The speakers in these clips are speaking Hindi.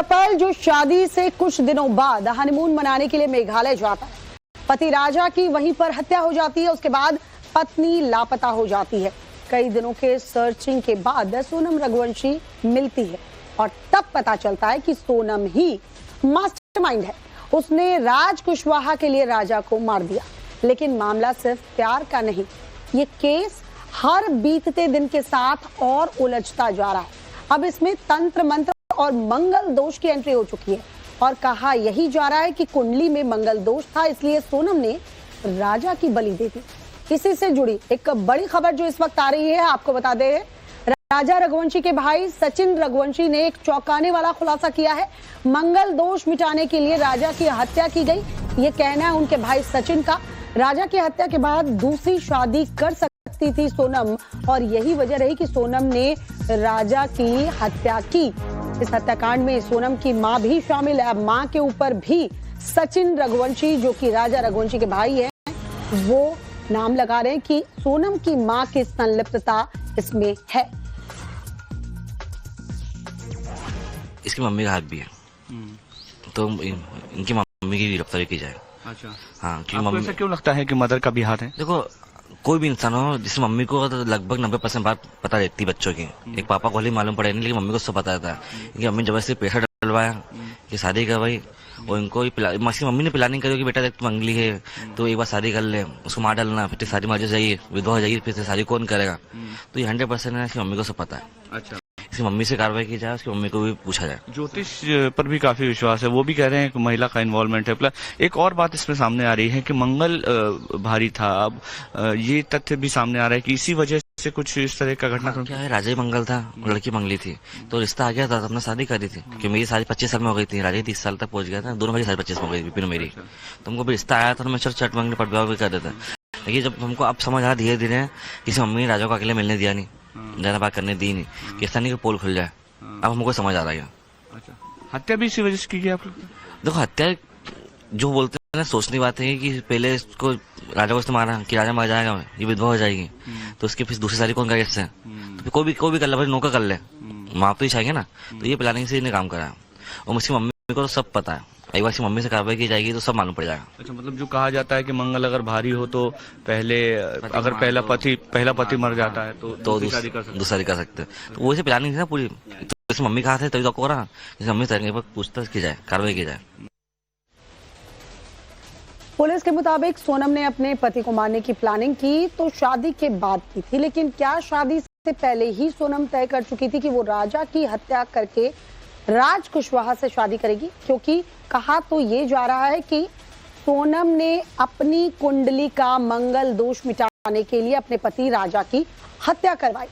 कपल जो शादी से कुछ दिनों बाद हनीमून मनाने के लिए मेघालय जाता है, पति राजा की वहीं पर हत्या हो जाती है। उसके बाद पत्नी लापता हो जाती है। कई दिनों के सर्चिंग के बाद सोनम रघुवंशी मिलती है और तब पता चलता है कि सोनम ही मास्टरमाइंड है। उसने राज कुशवाहा के लिए राजा को मार दिया। लेकिन मामला सिर्फ प्यार का नहीं, ये केस हर बीतते दिन के साथ और उलझता जा रहा है। अब इसमें तंत्र मंत्र और मंगल दोष की एंट्री हो चुकी है और कहा यही जा रहा है कि कुंडली में मंगल दोष था, इसलिए सोनम ने राजा की बलि दे दी। इसी से जुड़ी एक बड़ी खबर जो इस वक्त आ रही है, आपको बता दें, राजा रघुवंशी के भाई सचिन रघुवंशी ने एक चौंकाने वाला खुलासा किया है। मंगल दोष मिटाने के लिए राजा की हत्या की गई, ये कहना है उनके भाई सचिन का। राजा की हत्या के बाद दूसरी शादी कर सकती थी सोनम और यही वजह रही कि सोनम ने राजा की हत्या की। इस हत्याकांड में सोनम की मां भी शामिल है। अब मां के ऊपर भी सचिन रघुवंशी, जो कि राजा रघुवंशी के भाई हैं, वो नाम लगा रहे हैं कि सोनम की मां की संलिप्तता इसमें है। इसकी मम्मी का हाथ भी है, तो इनकी मम्मी की गिरफ्तारी की जाए। अच्छा, हाँ, क्योंकि आपको ऐसा क्यों लगता है कि मदर का भी हाथ है? देखो, कोई भी इंसान हो जिस मम्मी को तो लगभग 90% बात पता रहती है बच्चों की। एक पापा को ही मालूम पड़े नहीं, लेकिन मम्मी को सब पता रहता है कि मम्मी जबरदस्ती पैसा डलवाया कि शादी कर भाई, और इनको मम्मी ने प्लानिंग करी कि बेटा देख मंगली है तो एक बार शादी कर ले, उसको मार डालना, फिर शादी मर जाएगी, विधवा हो जाएगी, फिर से शादी कौन करेगा। तो ये 100% है कि मम्मी को सब पता है। अच्छा, इसकी मम्मी से कार्रवाई की जाए, उसकी मम्मी को भी पूछा जाए। ज्योतिष पर भी काफी विश्वास है, वो भी कह रहे हैं कि महिला का इन्वॉल्वमेंट है। प्लस एक और बात इसमें सामने आ रही है कि मंगल भारी था। अब ये तथ्य भी सामने आ रहा है कि इसी वजह से कुछ इस तरह का घटनाक्रम। क्या है, राजा ही मंगल था, लड़की मंगली थी, तो रिश्ता आ गया था, अपना शादी करी थी। क्योंकि मेरी शादी 25 साल में हो गई थी, राजा 30 साल तक पहुंच गया था, दोनों भाई 25 में हो गई थी मेरी। तुमको भी रिश्ता आया था तो मैं चट मंगली पटवा भी कर देता। लेकिन जब हमको अब समझ आया धीरे धीरे, किसी मम्मी ने राजा को अकेले मिलने दिया नहीं, ज्यादा बात करने दी नहीं, कि ऐसा नहीं कि पोल खुल जाए। अब हमको समझ आ रहा है। अच्छा, हत्या भी इसी वजह से की गई आप लोग? देखो, हत्या जो बोलते हैं ना, सोचने की बात है कि पहले इसको राजा को इसने मारा कि राजा मर जाएगा, ये विधवा हो जाएगी, तो उसकी फिर दूसरी शादी कौन करेगा इससे? तो कोई भी कर ले, भाई नौकर कर ले, माँ तो ही चाहिए ना। तो ये प्लानिंग से इन्हें काम करा और उसकी मम्मी को तो सब पता है। एक बार मम्मी से कार्रवाई की जाएगी तो सब मालूम पड़ जाएगा। अच्छा, मतलब जो कहा जाता है कि मंगल अगर भारी हो तो पहले अगर पहला पति मर जाता है तो दूसरी शादी कर सकते हैं। तो वैसे प्लानिंग ना पूरी, तो मम्मी कहा था तभी तो रहा, मम्मी से पूछताछ की जाए, कार्रवाई की जाए। पुलिस के मुताबिक सोनम ने अपने पति को मारने की प्लानिंग की तो शादी के बाद की थी, लेकिन क्या शादी से पहले ही सोनम तय कर चुकी थी कि वो राजा की हत्या करके राज कुशवाहा से शादी करेगी? क्योंकि कहा तो ये जा रहा है कि सोनम ने अपनी कुंडली का मंगल दोष मिटाने के लिए अपने पति राजा की हत्या करवाई,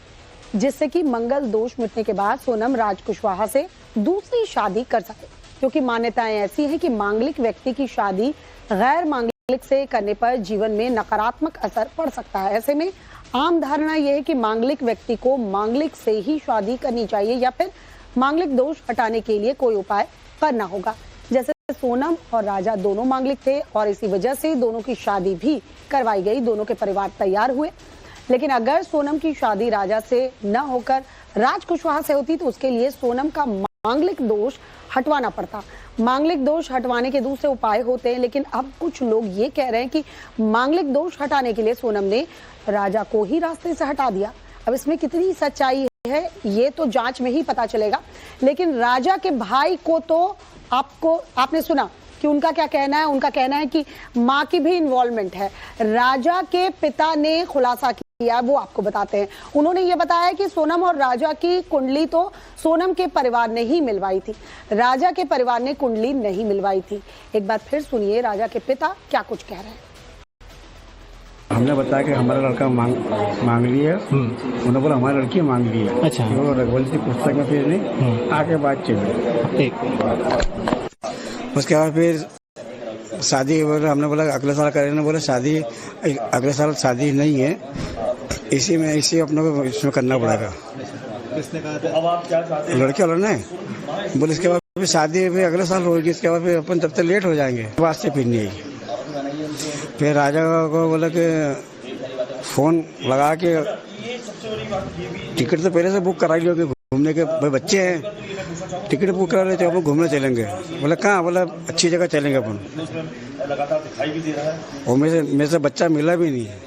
जिससे कि मंगल दोष मिटने के बाद सोनम राज कुशवाहा से दूसरी शादी कर सके। क्योंकि मान्यताएं ऐसी हैं कि मांगलिक व्यक्ति की शादी गैर मांगलिक से करने पर जीवन में नकारात्मक असर पड़ सकता है। ऐसे में आम धारणा यह है कि मांगलिक व्यक्ति को मांगलिक से ही शादी करनी चाहिए या फिर मांगलिक दोष हटाने के लिए कोई उपाय करना होगा। जैसे सोनम और राजा दोनों मांगलिक थे और इसी वजह से दोनों की शादी भी करवाई गई, दोनों के परिवार तैयार हुए। लेकिन अगर सोनम की शादी राजा से न होकर राज कुशवाहा से होती तो उसके लिए सोनम का मांगलिक दोष हटवाना पड़ता। मांगलिक दोष हटवाने के दूसरे उपाय होते हैं, लेकिन अब कुछ लोग ये कह रहे हैं कि मांगलिक दोष हटाने के लिए सोनम ने राजा को ही रास्ते से हटा दिया। अब इसमें कितनी सच्चाई है ये तो जांच में ही पता चलेगा। लेकिन राजा के भाई को तो आपने सुना कि उनका क्या कहना है। उनका कहना है कि मां की भी इन्वॉल्वमेंट है। राजा के पिता ने खुलासा किया, वो आपको बताते हैं। उन्होंने ये बताया कि सोनम और राजा की कुंडली तो सोनम के परिवार ने ही मिलवाई थी, राजा के परिवार ने कुंडली नहीं मिलवाई थी। एक बार फिर सुनिए राजा के पिता क्या कुछ कह रहे हैं। हमने बताया कि हमारा लड़का मांग लिया है, उन्होंने बोला हमारी लड़की मांग ली है। अच्छा, वो रघुवंशी पुस्तक में फिर नहीं आके बात चली। उसके बाद फिर शादी हमने बोला अगले साल करेंगे, बोले शादी अगले साल शादी नहीं है, इसी अपने को इसमें करना पड़ेगा। किसने कहा था? अब आप क्या चाहते हैं? लड़के वालों ने बोले इसके बाद शादी भी अगले साल होगी, इसके बाद फिर अपन तब तक लेट हो जाएंगे, वास्ते फिर नहीं आएगी। फिर राजा को बोला कि फोन लगा के टिकट तो पहले से बुक करा लियोगे। घूमने के भाई बच्चे हैं, टिकट बुक करा लेते अपन घूमने चलेंगे। बोला कहाँ? बोला अच्छी जगह चलेंगे अपन। और मेरे से बच्चा मिला भी नहीं है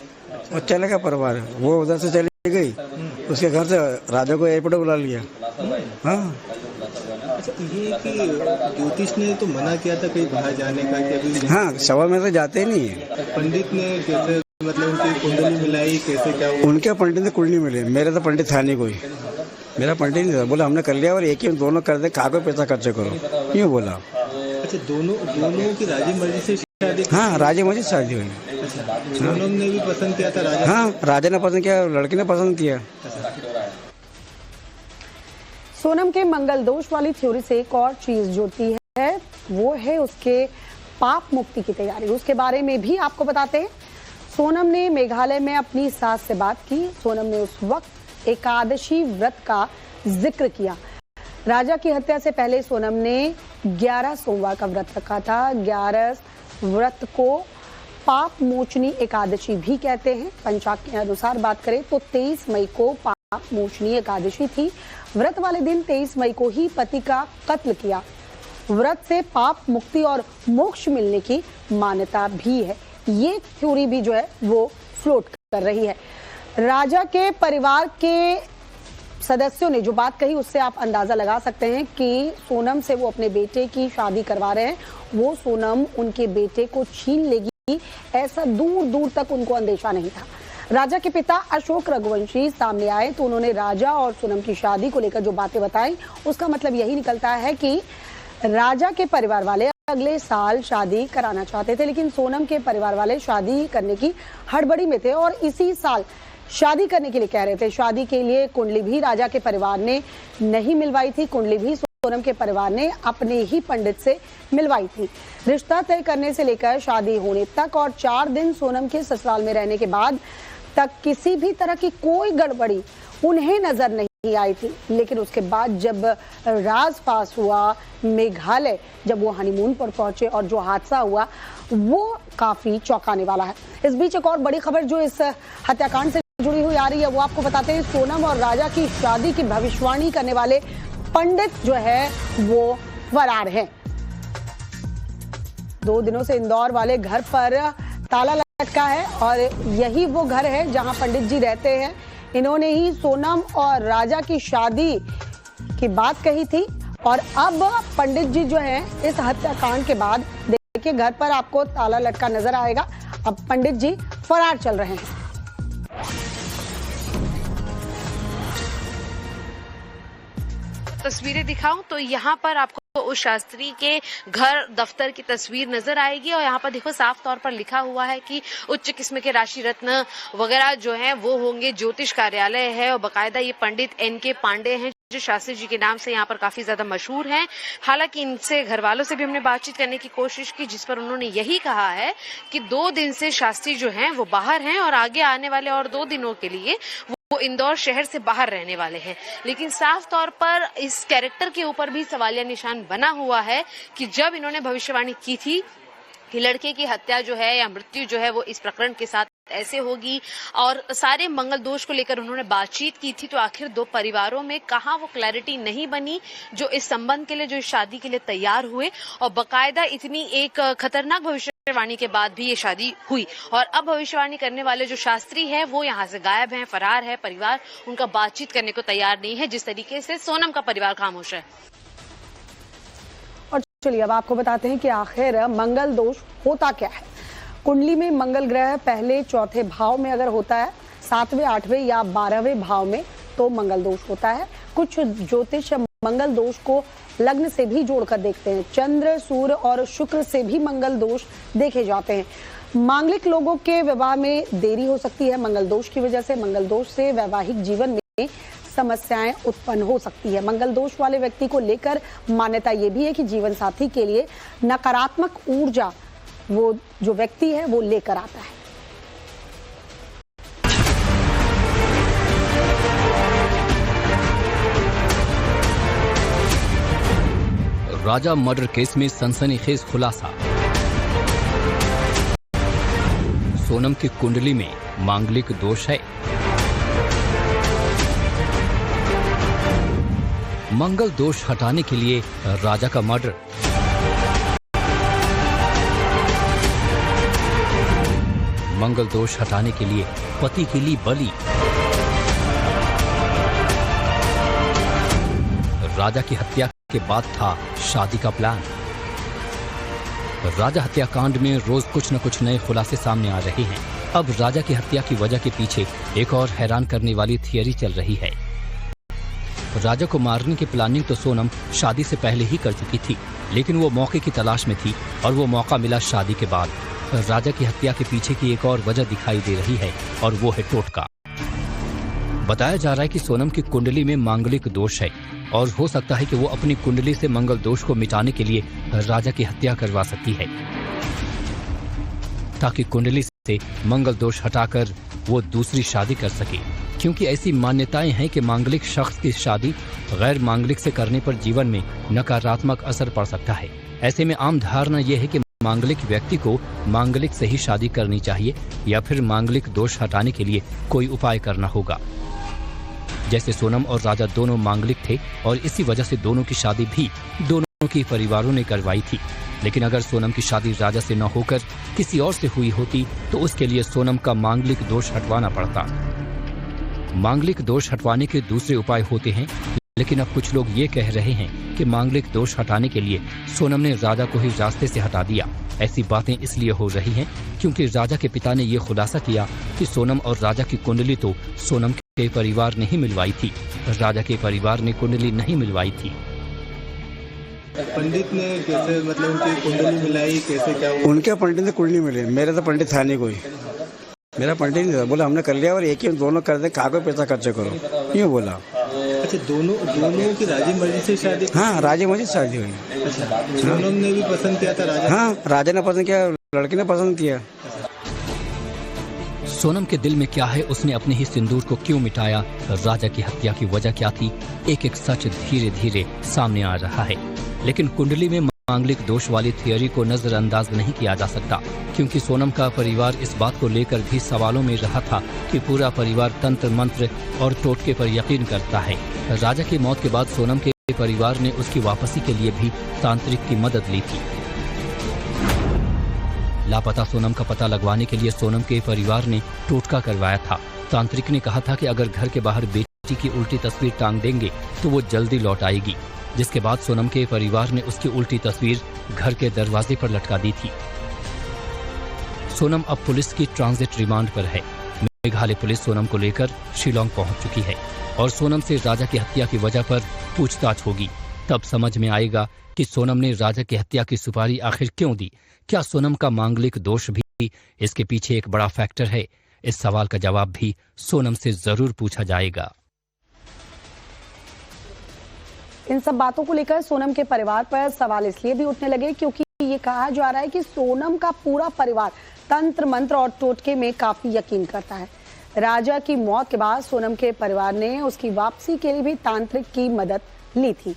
और चलेगा परिवार। वो उधर से चली गई, उसके घर से राजा को एयरपोर्ट बुला लिया। हाँ, अच्छा, ये कि ज्योतिष ने तो मना किया था कहीं बाहर जाने का कि अभी। हाँ, सवा में तो जाते ही नहीं है। पंडित ने कैसे, मतलब उनकी कुंडली मिलाई कैसे, क्या हुआ? उनके पंडित ने कुंडली मिली, मेरा तो पंडित था नहीं कोई। मेरा पंडित नहीं था। बोला हमने कर लिया और एक ही दोनों कर दे, कागज पैसा खर्च करो, यूँ बोला। अच्छा, दोनों की राजी मर्जी से शादी? हाँ, राजी मर्जी शादी हुई। अच्छा, सोनम ने भी पसंद किया था राजा? हाँ, राजा ने पसंद किया, लड़की ने पसंद किया। सोनम के मंगल दोष वाली थ्योरी से एक और चीज जुड़ती है, वो है उसके पाप मुक्ति की तैयारी। उसके बारे में भी आपको बताते हैं। सोनम ने मेघालय में अपनी सास से बात की। सोनम ने उस वक्त एकादशी व्रत का जिक्र किया। राजा की हत्या से पहले सोनम ने 11 सोमवार का व्रत रखा था। 11 व्रत को पाप मोचनी एकादशी भी कहते हैं। पंचांग के अनुसार बात करें तो 23 मई को पाप मोचनी एकादशी थी। व्रत वाले दिन 23 मई को ही पति का कत्ल किया। व्रत से पाप मुक्ति और मोक्ष मिलने की मान्यता भी है। ये थ्योरी भी जो है वो फ्लोट कर रही है। राजा के परिवार के सदस्यों ने जो बात कही उससे आप अंदाजा लगा सकते हैं कि सोनम से वो अपने बेटे की शादी करवा रहे हैं। वो सोनम उनके बेटे को छीन लेगी, ऐसा दूर दूर तक उनको अंदेशा नहीं था। राजा के पिता अशोक रघुवंशी सामने आए तो उन्होंने राजा और सोनम की शादी को लेकर जो बातें बताई, उसका मतलब यही निकलता है कि राजा के परिवार वाले अगले साल शादी कराना चाहते थे, लेकिन सोनम के परिवार वाले शादी करने की हड़बड़ी में थे और इसी साल शादी करने के लिए कह रहे थे। शादी के लिए कुंडली भी राजा के परिवार ने नहीं मिलवाई थी। कुंडली भी सोनम के परिवार ने अपने ही पंडित से मिलवाई थी। रिश्ता तय करने से लेकर शादी होने तक और 4 दिन सोनम के ससुराल में रहने के बाद तक किसी भी तरह की कोई गड़बड़ी उन्हें नजर नहीं आई थी। लेकिन उसके बाद जब राज पास हुआ मेघालय, जब वो हनीमून पर पहुंचे और जो हादसा हुआ वो काफी चौंकाने वाला है। इस बीच एक और बड़ी खबर जो इस हत्याकांड से जुड़ी हुई आ रही है वो आपको बताते हैं। सोनम और राजा की शादी की भविष्यवाणी करने वाले पंडित जो है वो फरार हैं। 2 दिनों से इंदौर वाले घर पर ताला लटका है और यही वो घर है जहां पंडित जी रहते हैं। इन्होंने ही सोनम और राजा की शादी की बात कही थी और अब पंडित जी जो हैं इस हत्याकांड के बाद देखिए घर पर आपको ताला लटका नजर आएगा। अब पंडित जी फरार चल रहे हैं। तस्वीरें दिखाऊं तो यहाँ पर आपको उस शास्त्री के घर दफ्तर की तस्वीर नजर आएगी और यहाँ पर देखो साफ तौर पर लिखा हुआ है कि उच्च किस्म के राशि रत्न वगैरह जो हैं वो होंगे। ज्योतिष कार्यालय है और बाकायदा ये पंडित NK पांडे हैं जो शास्त्री जी के नाम से यहाँ पर काफी ज्यादा मशहूर हैं। हालांकि इनसे घर वालों से भी हमने बातचीत करने की कोशिश की जिस पर उन्होंने यही कहा है कि 2 दिन से शास्त्री जो हैं वो बाहर हैं और आगे आने वाले और 2 दिनों के लिए वो इंदौर शहर से बाहर रहने वाले हैं। लेकिन साफ तौर पर इस कैरेक्टर के ऊपर भी सवालिया निशान बना हुआ है कि जब इन्होंने भविष्यवाणी की थी कि लड़के की हत्या जो है या मृत्यु जो है वो इस प्रकरण के साथ ऐसे होगी और सारे मंगल दोष को लेकर उन्होंने बातचीत की थी, तो आखिर 2 परिवारों में कहाँ वो क्लैरिटी नहीं बनी जो इस संबंध के लिए, जो इस शादी के लिए तैयार हुए और बाकायदा इतनी एक खतरनाक भविष्यवाणी के बाद भी ये शादी हुई। और अब भविष्यवाणी करने वाले जो शास्त्री हैं वो यहाँ से गायब हैं, फरार है। परिवार उनका बातचीत करने को तैयार नहीं है जिस तरीके से सोनम का परिवार खामोश है। और चलिए अब आपको बताते हैं कि आखिर मंगल दोष होता क्या है। कुंडली में मंगल ग्रह पहले 4थे भाव में अगर होता है, 7वें 8वें या 12वें भाव में तो मंगल दोष होता है। कुछ ज्योतिष मंगल दोष को लग्न से भी जोड़कर देखते हैं। चंद्र, सूर्य और शुक्र से भी मंगल दोष देखे जाते हैं। मांगलिक लोगों के विवाह में देरी हो सकती है मंगल दोष की वजह से। मंगल दोष से वैवाहिक जीवन में समस्याएं उत्पन्न हो सकती है। मंगल दोष वाले व्यक्ति को लेकर मान्यता ये भी है कि जीवन साथी के लिए नकारात्मक ऊर्जा वो जो व्यक्ति है वो लेकर आता है। राजा मर्डर केस में सनसनीखेज खुलासा। सोनम की कुंडली में मांगलिक दोष है। मंगल दोष हटाने के लिए राजा का मर्डर। मंगल दोष हटाने के लिए पति के लिए बलि। राजा की हत्या के बाद था शादी का प्लान। राजा हत्याकांड में रोज कुछ न कुछ नए खुलासे सामने आ रहे हैं। अब राजा की हत्या की वजह के पीछे एक और हैरान करने वाली थियरी चल रही है। राजा को मारने की प्लानिंग तो सोनम शादी से पहले ही कर चुकी थी, लेकिन वो मौके की तलाश में थी और वो मौका मिला शादी के बाद। राजा की हत्या के पीछे की एक और वजह दिखाई दे रही है और वो है टोटका। बताया जा रहा है कि सोनम की कुंडली में मांगलिक दोष है और हो सकता है कि वो अपनी कुंडली से मंगल दोष को मिटाने के लिए राजा की हत्या करवा सकती है, ताकि कुंडली से मंगल दोष हटाकर वो दूसरी शादी कर सके। क्योंकि ऐसी मान्यताएं हैं कि मांगलिक शख्स की शादी गैर मांगलिक से करने पर जीवन में नकारात्मक असर पड़ सकता है। ऐसे में आम धारणा यह है कि मांगलिक व्यक्ति को मांगलिक से ही शादी करनी चाहिए या फिर मांगलिक दोष हटाने के लिए कोई उपाय करना होगा। जैसे सोनम और राजा दोनों मांगलिक थे और इसी वजह से दोनों की शादी भी दोनों के परिवारों ने करवाई थी। लेकिन अगर सोनम की शादी राजा से न होकर किसी और से हुई होती तो उसके लिए सोनम का मांगलिक दोष हटवाना पड़ता। मांगलिक दोष हटवाने के दूसरे उपाय होते हैं, लेकिन अब कुछ लोग ये कह रहे हैं कि मांगलिक दोष हटाने के लिए सोनम ने राजा को ही रास्ते से हटा दिया। ऐसी बातें इसलिए हो रही हैं क्योंकि राजा के पिता ने ये खुलासा किया कि सोनम और राजा की कुंडली तो सोनम के परिवार ने ही मिलवाई थी, राजा के परिवार ने कुंडली नहीं मिलवाई थी। पंडित ने कैसे मतलब उनकी कुंडली मिलाई, कैसे क्या हुआ? उनके पंडित ने कुंडली मिली, मेरा तो पंडित था नहीं कोई। मेरा पंडित नहीं था, बोला हमने कर लिया और एक ही दोनों कर दे, कागज पैसा खर्च करो, यूँ बोला। अच्छा, दोनों की राजी मर्जी से शादी? हाँ, राजी मर्जी से शादी हुई। अच्छा, सोनम ने भी पसंद किया था राजा? हाँ, राजा ने पसंद किया, लड़की ने पसंद किया। सोनम के दिल में क्या है, उसने अपने ही सिंदूर को क्यों मिटाया, राजा की हत्या की वजह क्या थी, एक एक सच धीरे धीरे सामने आ रहा है। लेकिन कुंडली में मांगलिक दोष वाली थियरी को नजरअंदाज नहीं किया जा सकता, क्योंकि सोनम का परिवार इस बात को लेकर भी सवालों में रहा था कि पूरा परिवार तंत्र मंत्र और टोटके पर यकीन करता है। राजा की मौत के बाद सोनम के परिवार ने उसकी वापसी के लिए भी तांत्रिक की मदद ली थी। लापता सोनम का पता लगवाने के लिए सोनम के परिवार ने टोटका करवाया था। तांत्रिक ने कहा था कि अगर घर के बाहर बेटी की उल्टी तस्वीर टांग देंगे तो वो जल्दी लौट आएगी, जिसके बाद सोनम के परिवार ने उसकी उल्टी तस्वीर घर के दरवाजे पर लटका दी थी। सोनम अब पुलिस की ट्रांजिट रिमांड पर है। मेघालय पुलिस सोनम को लेकर शिलोंग पहुंच चुकी है और सोनम से राजा की हत्या की वजह पर पूछताछ होगी। तब समझ में आएगा कि सोनम ने राजा की हत्या की सुपारी आखिर क्यों दी। क्या सोनम का मांगलिक दोष भी इसके पीछे एक बड़ा फैक्टर है? इस सवाल का जवाब भी सोनम से जरूर पूछा जाएगा। इन सब बातों को लेकर सोनम के परिवार पर सवाल इसलिए भी उठने लगे क्योंकि ये कहा जा रहा है कि सोनम का पूरा परिवार तंत्र मंत्र और टोटके में काफी यकीन करता है। राजा की मौत के बाद सोनम के परिवार ने उसकी वापसी के लिए भी तांत्रिक की मदद ली थी।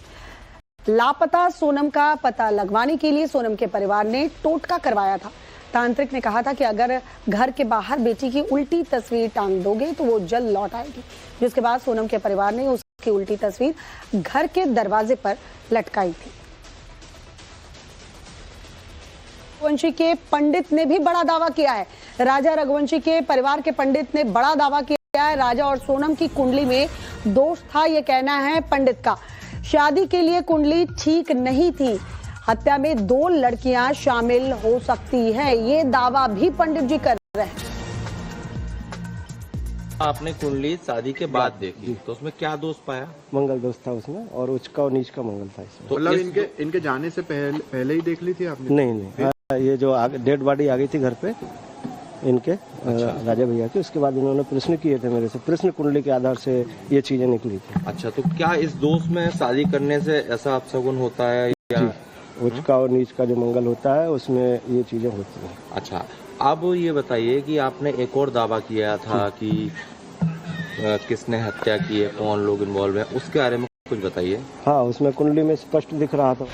लापता सोनम का पता लगवाने के लिए सोनम के परिवार ने टोटका करवाया था। तांत्रिक ने कहा था कि अगर घर के बाहर बेटी की उल्टी तस्वीर टांग दोगे तो वो जल्द लौट आएगी, जिसके बाद सोनम के परिवार ने उसकी उल्टी तस्वीर घर के दरवाजे पर लटकाई थी। रघुवंशी के पंडित ने भी बड़ा दावा किया है। राजा रघुवंशी के परिवार के पंडित ने बड़ा दावा किया है। राजा और सोनम की कुंडली में दोष था, ये कहना है पंडित का। शादी के लिए कुंडली ठीक नहीं थी, हत्या में 2 लड़कियां शामिल हो सकती है, ये दावा भी पंडित जी कर रहे हैं। आपने कुंडली शादी के बाद देखी तो उसमें क्या दोष पाया? मंगल दोष था उसमें और उच्च का और नीच का मंगल था इसमें। तो मतलब इनके जाने से पहले ही देख ली थी आपने? नहीं, ये जो डेड बॉडी आ गई थी घर पे इनके, राजा भैया की, उसके बाद उन्होंने प्रश्न किए थे मेरे से, प्रश्न कुंडली के आधार से ये चीजें निकली थी। अच्छा, तो क्या इस दोष में शादी करने से ऐसा अपशगुन होता है या? उच्च का और नीच का जो मंगल होता है उसमें ये चीजें होती हैं। अच्छा, अब ये बताइए कि आपने एक और दावा किया था कि किसने हत्या की है, कौन लोग इन्वॉल्व है, उसके बारे में कुछ बताइए। हाँ, उसमें कुंडली में स्पष्ट दिख रहा था।